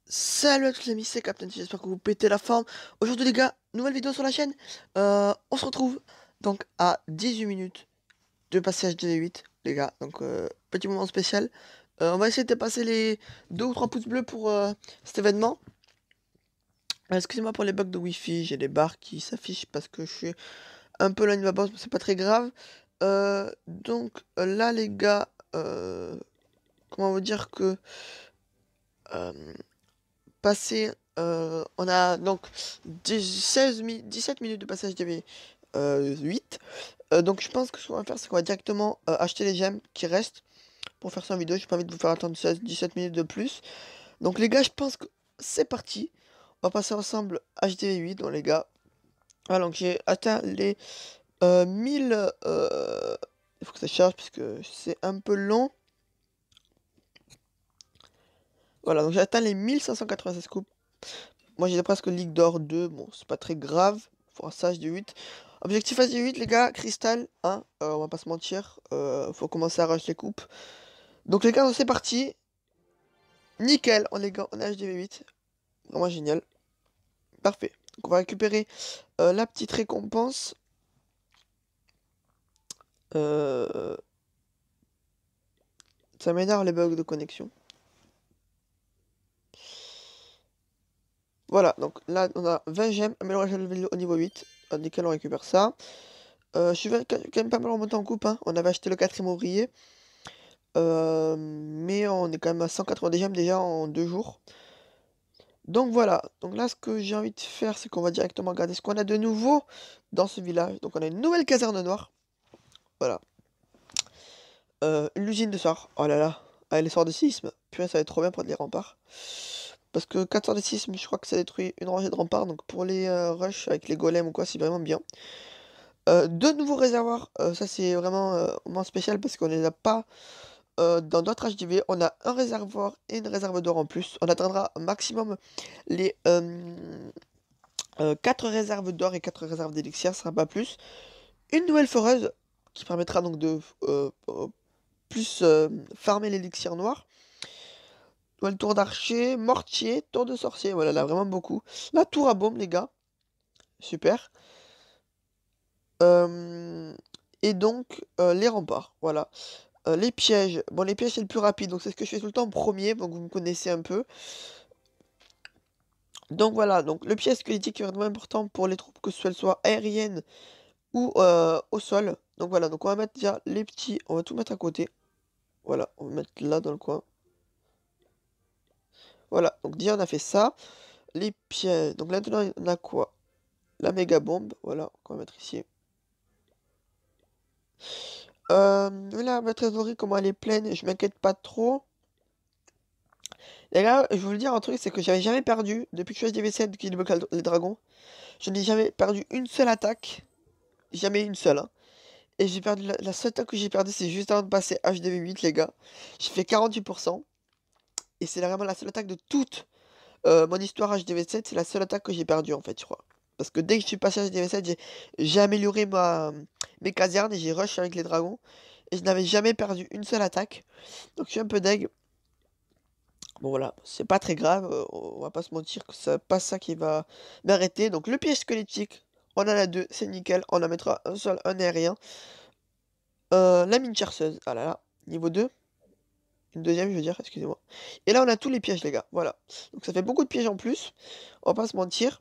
Salut à tous les amis, c'est Captain, j'espère que vous pétez la forme. Aujourd'hui les gars, nouvelle vidéo sur la chaîne. On se retrouve donc à 18 minutes de passage DV8 les gars. Donc petit moment spécial. On va essayer de passer les 2 ou 3 pouces bleus pour cet événement. Excusez-moi pour les bugs de Wi-Fi, j'ai des barres qui s'affichent parce que je suis un peu loin de ma boss, mais c'est pas très grave. Là les gars, comment vous dire que... euh, passer. On a donc 17 minutes de passage DB 8. Donc je pense que ce qu'on va faire, c'est qu'on va directement acheter les gemmes qui restent pour faire ça en vidéo. J'ai pas envie de vous faire attendre 17 minutes de plus. Donc les gars, je pense que c'est parti. On va passer ensemble HDV 8. Donc les gars, voilà, donc j'ai atteint les 1000. Il faut que ça charge parce que c'est un peu long. Voilà, donc j'ai atteint les 1596 coupes. Moi j'ai presque Ligue d'Or 2, bon c'est pas très grave, faut un sage de 8. Objectif HD 8 les gars, cristal, hein, on va pas se mentir, faut commencer à rush les coupes. Donc les gars, c'est parti, nickel, on est HDV 8, vraiment génial, parfait. Donc on va récupérer la petite récompense. Euh, Ça m'énerve les bugs de connexion. Voilà, donc là on a 20 gemmes, amélioration de level au niveau 8, nickel, on récupère ça. Je suis quand même pas mal remonté en coupe, hein. On avait acheté le 4ème ouvrier. Mais on est quand même à 190 gemmes déjà en 2 jours. Donc voilà, donc là ce que j'ai envie de faire, c'est qu'on va directement regarder ce qu'on a de nouveau dans ce village. Donc on a une nouvelle caserne noire. Voilà. L'usine de sort. Oh là là. Ah, les sorts de sisme. Puis ça va être trop bien pour les remparts. Parce que 4 sorts de sisme, je crois que ça détruit une rangée de remparts. Donc pour les rushs avec les golems ou quoi, c'est vraiment bien. Deux nouveaux réservoirs. Ça c'est vraiment moins spécial parce qu'on les a pas. Dans notre HDV, on a un réservoir et une réserve d'or en plus. On atteindra maximum les 4 réserves d'or et 4 réserves d'élixir, ce sera pas plus. Une nouvelle foreuse qui permettra donc de plus farmer l'élixir noir. Nouvelle tour d'archer, mortier, tour de sorcier. Voilà, là vraiment beaucoup. La tour à bombe, les gars. Super. Et donc, les remparts. Voilà. Les pièges. Bon, les pièges, c'est le plus rapide. Donc, c'est ce que je fais tout le temps en premier. Donc, vous me connaissez un peu. Donc voilà, donc le piège squelettique est vraiment important pour les troupes, que ce soit aériennes ou au sol. Donc voilà, donc on va mettre déjà les petits, on va tout mettre à côté. Voilà, on va mettre là dans le coin. Voilà, donc déjà on a fait ça. Les pièges, donc maintenant on a quoi? La méga bombe, voilà, qu'on va mettre ici. Là, ma trésorerie, comment elle est pleine, je m'inquiète pas trop. Les gars, je vais vous le dire un truc, c'est que j'avais jamais perdu, depuis que je suis DV7 qui débloque les dragons, je n'ai jamais perdu une seule attaque. Jamais une seule, hein. Et j'ai perdu la seule attaque que j'ai perdu, c'est juste avant de passer HDV8, les gars. J'ai fait 48%. Et c'est vraiment la seule attaque de toute mon histoire HDV7. C'est la seule attaque que j'ai perdue, en fait, je crois. Parce que dès que je suis passé HDV7, j'ai amélioré mes casernes et j'ai rush avec les dragons. Et je n'avais jamais perdu une seule attaque. Donc je suis un peu deg. Bon voilà, c'est pas très grave. On va pas se mentir que c'est pas ça qui va m'arrêter. Donc le piège squelettique, on en a deux, c'est nickel. On en mettra un seul, un aérien. La mine chercheuse, ah là là, niveau 2. Une deuxième, je veux dire, excusez-moi. Et là, on a tous les pièges, les gars, voilà. Donc ça fait beaucoup de pièges en plus, on va pas se mentir.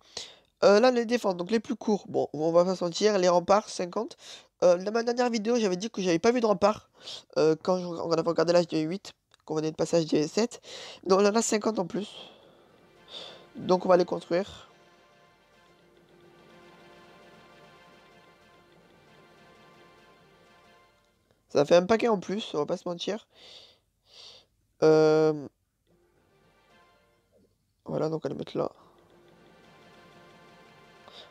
Là, les défenses, donc les plus courts, bon, on va pas se mentir, les remparts, 50. Dans ma dernière vidéo, j'avais dit que j'avais pas vu de remparts, quand on avait regardé l'âge de 8, qu'on venait de passer à de 7. Donc on en a 50 en plus. Donc on va les construire. Ça fait un paquet en plus, on va pas se mentir. Euh, Voilà, donc on va les mettre là.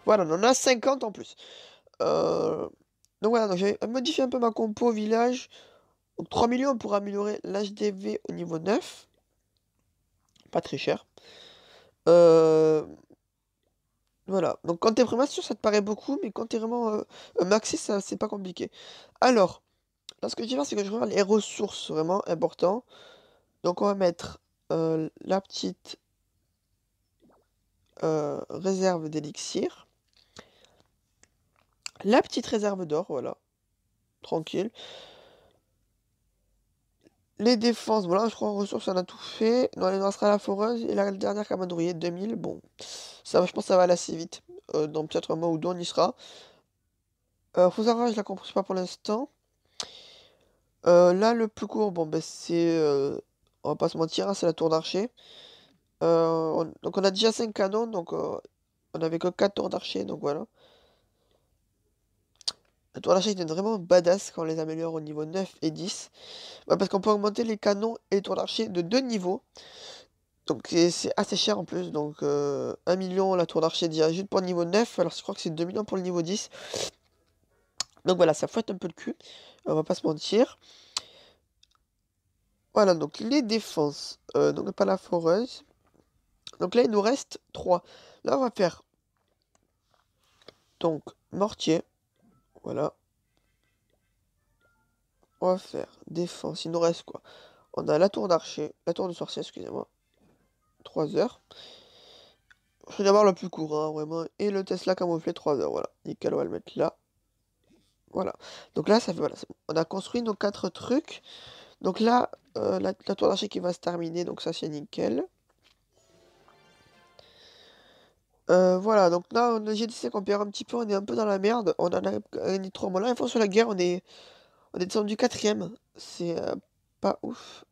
Voilà, on en a 50 en plus. Euh, Donc voilà, donc j'ai modifié un peu ma compo au village. Donc 3 millions pour améliorer l'HDV au niveau 9. Pas très cher. Euh, voilà, donc quand t'es vraiment sûr, ça te paraît beaucoup, mais quand t'es vraiment maxé, ça c'est pas compliqué. Alors, là ce que je vais faire, c'est que je regarde les ressources, vraiment important. Donc on va mettre la petite... réserve d'élixir. La petite réserve d'or, voilà. Tranquille. Les défenses, voilà, je crois en ressources, on a tout fait. Non, il nous restera la foreuse et la dernière camadourier, 2000. Bon, ça va, je pense que ça va aller assez vite. Dans peut-être un mois ou deux, on y sera. Faut savoir, je la compose pas pour l'instant. Là, le plus court, bon, ben, c'est. On va pas se mentir, hein, c'est la tour d'archer. Donc, on a déjà 5 canons, donc on avait que 4 tours d'archer, donc voilà. La tour d'archer est vraiment badass quand on les améliore au niveau 9 et 10. Bah, parce qu'on peut augmenter les canons et les tours d'archer de 2 niveaux. Donc c'est assez cher en plus. Donc 1 million la tour d'archer déjà juste pour le niveau 9. Alors je crois que c'est 2 millions pour le niveau 10. Donc voilà, ça fouette un peu le cul. On va pas se mentir. Voilà, donc les défenses. Donc pas la foreuse. Donc là, il nous reste 3. Là, on va faire donc mortier. Voilà. On va faire défense. Il nous reste quoi? On a la tour d'archer. La tour de sorcier, excusez-moi. 3 heures. Je vais d'abord le plus court, hein, vraiment. Et le Tesla camouflé 3 heures. Voilà. Nickel, on va le mettre là. Voilà. Donc là, ça fait, voilà, on a construit nos 4 trucs. Donc là, la tour d'archer qui va se terminer. Donc ça, c'est nickel. Voilà, donc là, j'ai décidé qu'on perd un petit peu, on est un peu dans la merde. On en a gagné 3 mois. Là, ils font sur la guerre, on est descendu 4ème. C'est pas ouf.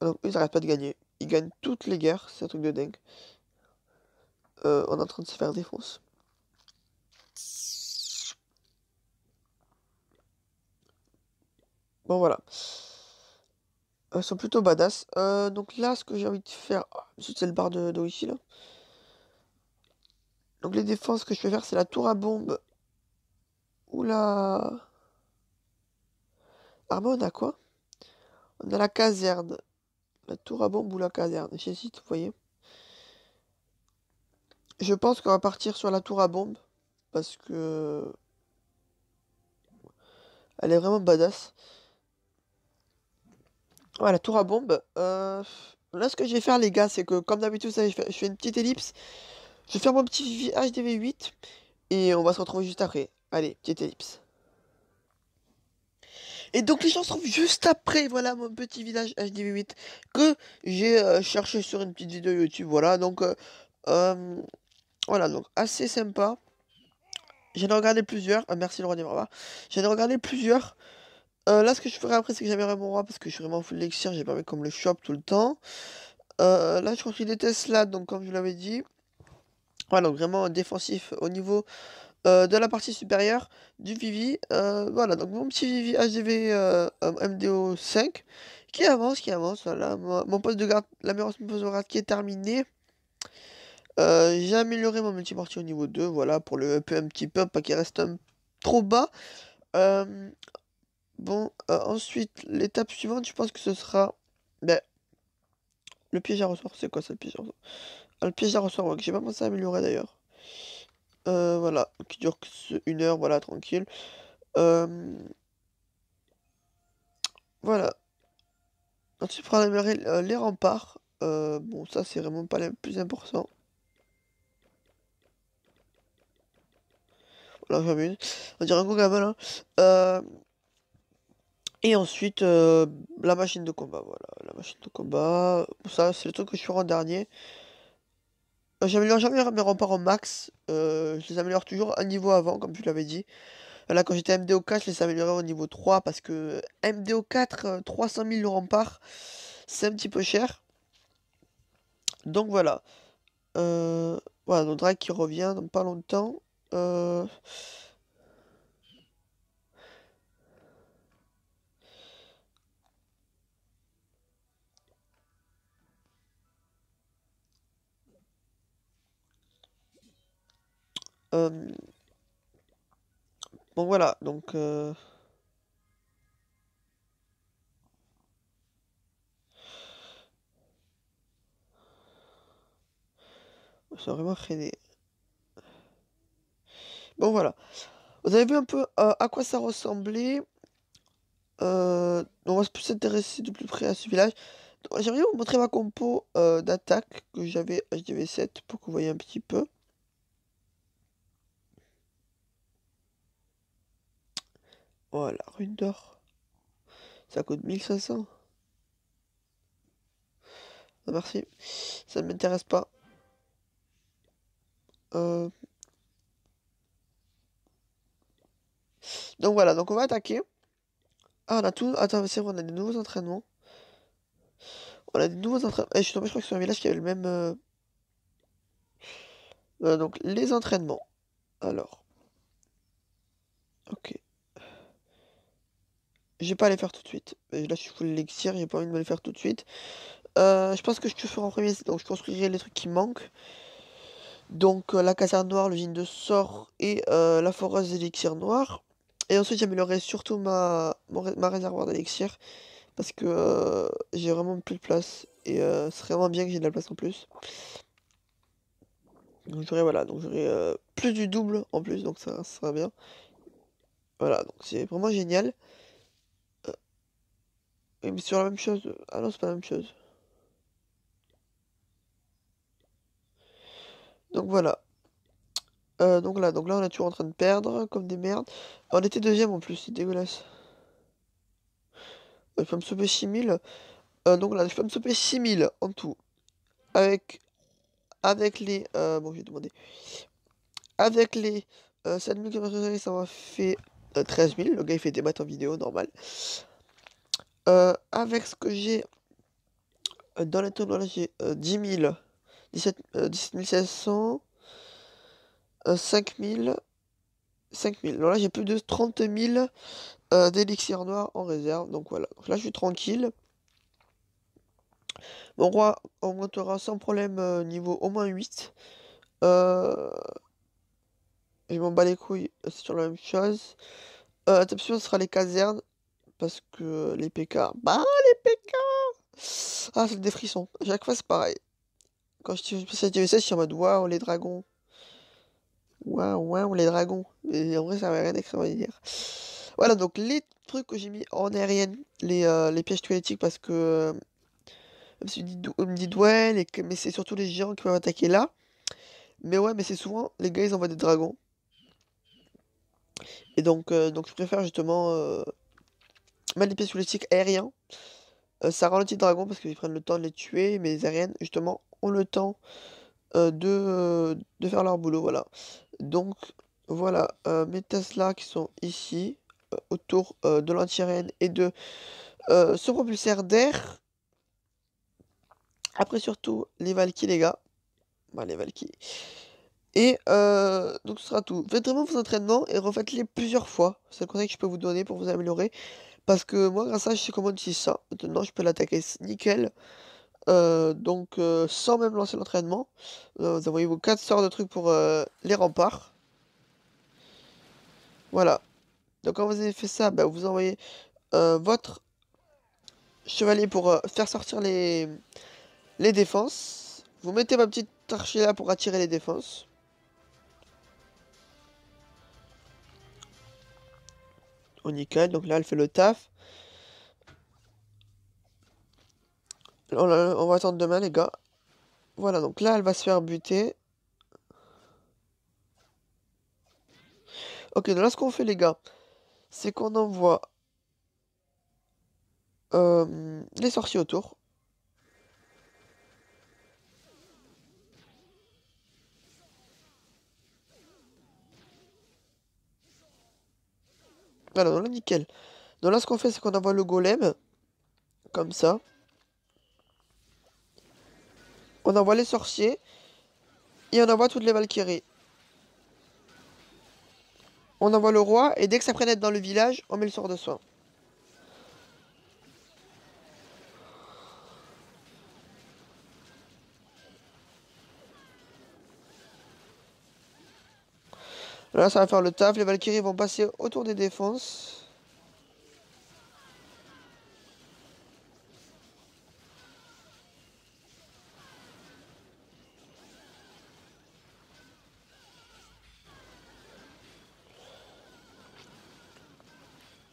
Donc, ils arrêtent pas de gagner. Ils gagnent toutes les guerres, c'est un truc de dingue. On est en train de se faire défoncer. Bon, voilà. Ils sont plutôt badass. Donc là, ce que j'ai envie de faire... Ah, c'est le bar de ici, là. Donc les défenses que je vais faire, c'est la tour à bombe. Ou la... Armée, on a quoi? On a la caserne. La tour à bombe ou la caserne. J'hésite, vous voyez. Je pense qu'on va partir sur la tour à bombe. Parce que... Elle est vraiment badass. Ouais, la tour à bombe. Là, ce que je vais faire, les gars, c'est que, comme d'habitude, je fais une petite ellipse. Je vais faire mon petit HDV8. Et on va se retrouver juste après. Allez, petite ellipse. Et donc les gens se trouvent juste après, voilà mon petit village HDV8 que j'ai cherché sur une petite vidéo YouTube, voilà, donc euh, voilà, donc assez sympa. J'en ai regardé plusieurs, merci le roi des barbares. J'en ai regardé plusieurs. Là ce que je ferai après c'est que j'amènerai mon roi parce que je suis vraiment full d'élixir, j'ai pas envie comme le shop tout le temps. Là je construis des Tesla, donc comme je vous l'avais dit. Voilà, donc vraiment défensif au niveau de la partie supérieure du Vivi. Voilà, donc mon petit Vivi HDV MDO 5 qui avance. Voilà, mon poste de garde, la meilleure poste de garde qui est terminé. J'ai amélioré mon multimortier au niveau 2, voilà, pour le up un petit peu, pas qu'il reste trop bas. Euh, bon, ensuite, l'étape suivante, je pense que ce sera ben, le piège à ressort. C'est quoi ça, le piège à ressort? Ah, le piège à ressort, ouais, que j'ai pas pensé à améliorer d'ailleurs. Voilà, qui dure que 1 heure, voilà, tranquille. Euh, voilà. Ensuite, il faudra améliorer les remparts. Bon, ça, c'est vraiment pas le plus important. Voilà, j'en ai une. On dirait un gros gamin, là. Et ensuite, la machine de combat, voilà. La machine de combat. Ça, c'est le truc que je ferai en dernier. J'améliore jamais mes remparts au max. Je les améliore toujours un niveau avant, comme je l'avais dit. Là, quand j'étais MDO4, je les améliorais au niveau 3 parce que MDO4, 300 000 le rempart, c'est un petit peu cher. Donc voilà. Voilà, donc Drake qui revient dans pas longtemps. Euh, euh, bon voilà, donc c'est vraiment freiné. Bon voilà. Vous avez vu un peu à quoi ça ressemblait. On va plus s'intéresser de plus près à ce village. j'aimerais vous montrer ma compo d'attaque que j'avais HDV7 pour que vous voyez un petit peu. Voilà, rune d'or. Ça coûte 1500. Ah, merci. Ça ne m'intéresse pas. Donc voilà, donc on va attaquer. Ah, on a tout. Attends, c'est vrai, on a des nouveaux entraînements. On a des nouveaux entraînements. Je suis tombé, je crois que sur un village qui avait le même. Donc, les entraînements. Alors. Ok. Je vais pas les faire tout de suite. Là, je suis full elixir, j'ai pas envie de me les faire tout de suite. Je pense que je te ferai en premier, donc je construirai les trucs qui manquent. Donc, la caserne noire, le gîte de sort et la foreuse d'élixir noir. Et ensuite, j'améliorerai surtout ma réservoir d'élixir. Parce que j'ai vraiment plus de place. Et c'est vraiment bien que j'ai de la place en plus. Donc j'aurai voilà, donc j'aurai plus du double en plus, donc ça sera bien. Voilà, donc c'est vraiment génial. Mais sur la même chose. Ah non, c'est pas la même chose. Donc voilà. Donc là on est toujours en train de perdre comme des merdes. On était deuxième en plus, c'est dégueulasse. Je peux me sauver 6000. Donc là, je peux me sauver 6000 en tout. Avec, avec les. Bon, je vais demander. Avec les 7000 km, ça m'a fait 13 000. Le gars il fait des maths en vidéo, normal. Avec ce que j'ai dans les tournois, là j'ai 10 000, 17 500, 5 000, 5 000. Alors là j'ai plus de 30 000 d'élixir noir en réserve. Donc voilà, donc là je suis tranquille. Mon roi augmentera sans problème niveau au moins 8. Euh, je m'en bats les couilles, c'est sur la même chose. Attention, ce sera les casernes. Parce que les PK. Bah les PK! Ah, c'est des frissons. À chaque fois c'est pareil. Quand je suis passé à TV16, je suis en mode waouh les dragons. Waouh, waouh les dragons. Et en vrai ça avait rien d'extraordinaire. Voilà donc les trucs que j'ai mis en aérienne, les pièges toilettiques parce que même si on me dit ouais, mais c'est surtout les géants qui peuvent attaquer là. Mais ouais, mais c'est souvent les gars ils envoient des dragons. Et donc je préfère justement mettre les pièges toilettiques aériens. Ça ralentit le dragon parce qu'ils prennent le temps de les tuer, mais les aériennes, justement, ont le temps de faire leur boulot, voilà. Donc, voilà, mes Tesla qui sont ici, autour de l'anti-aérienne et de ce propulseur d'air. Après, surtout, les Valkyries, les gars. Bah, les Valkyries. Et donc, ce sera tout. Faites vraiment vos entraînements et refaites-les plusieurs fois. C'est le conseil que je peux vous donner pour vous améliorer. Parce que moi, grâce à ça, je sais comment utiliser ça. Maintenant, je peux l'attaquer nickel. Sans même lancer l'entraînement, vous envoyez vos 4 sorts de trucs pour les remparts. Voilà. Donc quand vous avez fait ça, bah, vous envoyez votre chevalier pour faire sortir les défenses. Vous mettez ma petite archer là pour attirer les défenses. Oh nickel, donc là elle fait le taf. On va attendre demain les gars. Voilà, donc là elle va se faire buter. Ok, donc là ce qu'on fait les gars, c'est qu'on envoie les sorciers autour. Voilà, donc là nickel. Donc là ce qu'on fait, c'est qu'on envoie le golem. Comme ça. On envoie les sorciers. Et on envoie toutes les Valkyries. On envoie le roi. Et dès que ça prenne être dans le village, on met le sort de soin. Là, ça va faire le taf. Les Valkyries vont passer autour des défenses.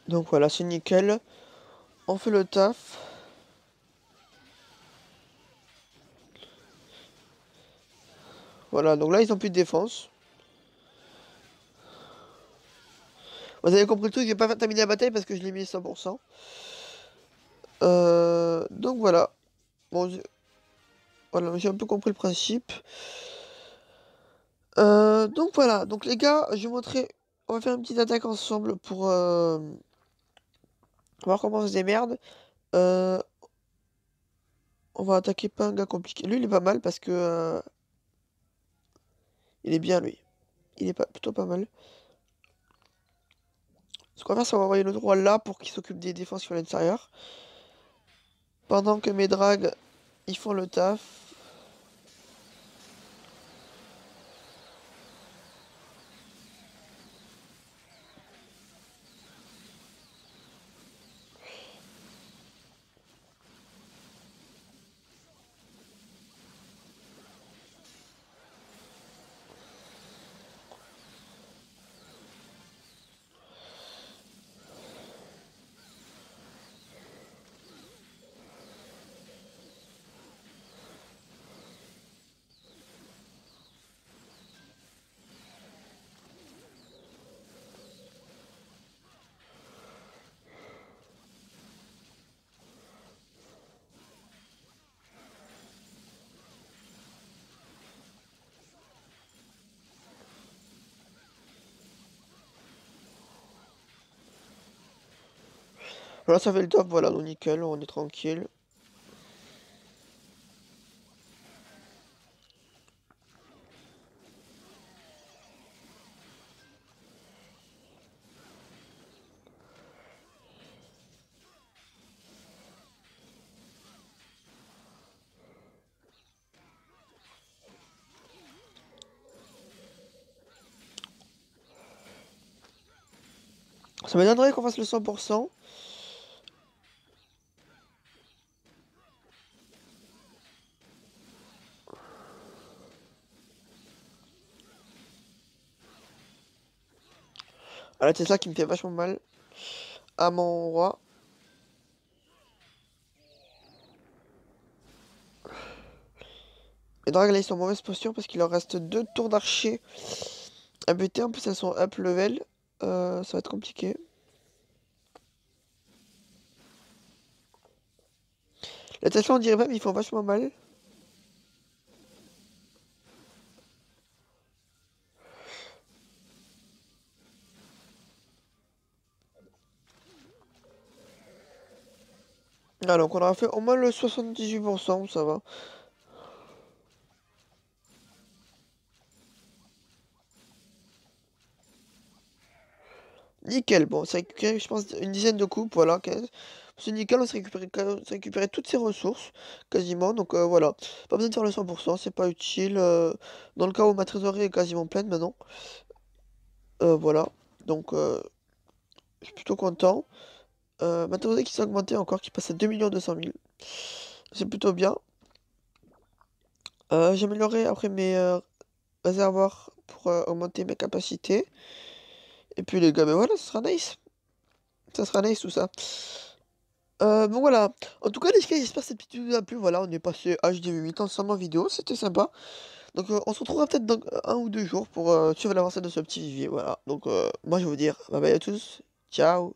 Donc voilà, c'est nickel. On fait le taf. Voilà, donc là, ils ont plus de défense. Vous avez compris le truc, j'ai pas terminé la bataille parce que je l'ai mis 100%. Donc voilà. Bon, voilà, j'ai un peu compris le principe. Donc voilà, donc les gars, je vais montrer. On va faire une petite attaque ensemble pour voir comment on se démerde. Euh, on va attaquer pas un gars compliqué. Lui, il est pas mal parce que il est bien lui. Il est plutôt pas mal. Ce qu'on va faire, c'est qu'on va envoyer notre roi là pour qu'il s'occupe des défenses sur l'intérieur. Pendant que mes drags, ils font le taf. Voilà, ça fait le top, voilà, donc nickel, on est tranquille. Ça m'étonnerait qu'on fasse le 100%. Voilà, c'est ça qui me fait vachement mal à mon roi. Les drags là, ils sont en mauvaise posture parce qu'il leur reste 2 tours d'archer à buter. En plus, elles sont up level. Ça va être compliqué. Les Tesla, on dirait même, ils font vachement mal. Ah, donc on aura fait au moins le 78%, ça va. Nickel, bon, ça récupéré, je pense, une dizaine de coupes, voilà, 15. C'est nickel, on s'est récupéré toutes ses ressources, quasiment, donc voilà. Pas besoin de faire le 100%, c'est pas utile. Dans le cas où ma trésorerie est quasiment pleine maintenant. Voilà, donc je suis plutôt content. Ma trésorerie qui s'est augmentée encore, qui passe à 2 200 000. C'est plutôt bien. J'ai amélioré après mes réservoirs pour augmenter mes capacités. Et puis les gars, ben voilà, ça sera nice. Ça sera nice tout ça. Bon voilà. En tout cas les gars, j'espère que cette petite vidéo vous a plu. Voilà, on est passé HD8 ensemble en vidéo, c'était sympa. Donc on se retrouvera peut-être dans 1 ou 2 jours pour suivre l'avancée de ce petit vivier. Voilà. Donc moi je vais vous dire bye bye à tous. Ciao.